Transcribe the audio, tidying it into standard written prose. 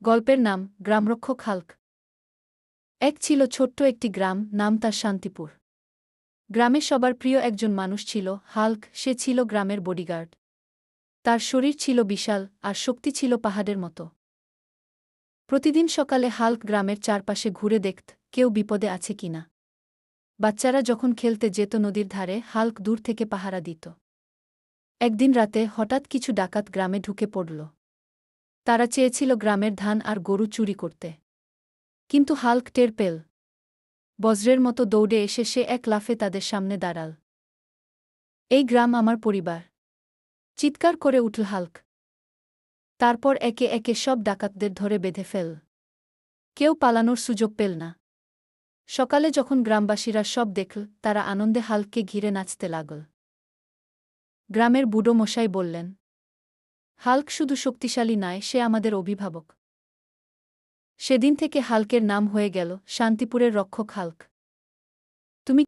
গল্পের নাম গ্রামরক্ষক হাল্ক। এক ছিল ছোট্ট একটি গ্রাম, নাম তার শান্তিপুর। গ্রামে সবার প্রিয় একজন মানুষ ছিল, হাল্ক। সে ছিল গ্রামের বডিগার্ড। তার শরীর ছিল বিশাল, আর শক্তি ছিল পাহাড়ের মতো। প্রতিদিন সকালে হাল্ক গ্রামের চারপাশে ঘুরে দেখত কেউ বিপদে আছে কিনা। বাচ্চারা যখন খেলতে যেত নদীর ধারে, হাল্ক দূর থেকে পাহারা দিত। একদিন রাতে হঠাৎ কিছু ডাকাত গ্রামে ঢুকে পড়ল। তারা চেয়েছিল গ্রামের ধান আর গরু চুরি করতে। কিন্তু হাল্ক টের পেল। বজ্রের মতো দৌড়ে এসে সে এক লাফে তাদের সামনে দাঁড়াল। এই গ্রাম আমার পরিবার, চিৎকার করে উঠল হাল্ক। তারপর একে একে সব ডাকাতদের ধরে বেঁধে ফেল। কেউ পালানোর সুযোগ পেল না। সকালে যখন গ্রামবাসীরা সব দেখল, তারা আনন্দে হাল্ককে ঘিরে নাচতে লাগল। গ্রামের বুড়ো মশাই বললেন, হাল্ক শুধু শক্তিশালী নয়, সে আমাদের অভিভাবক। সেদিন থেকে হাল্কের নাম হয়ে গেল শান্তিপুরের রক্ষক হাল্ক।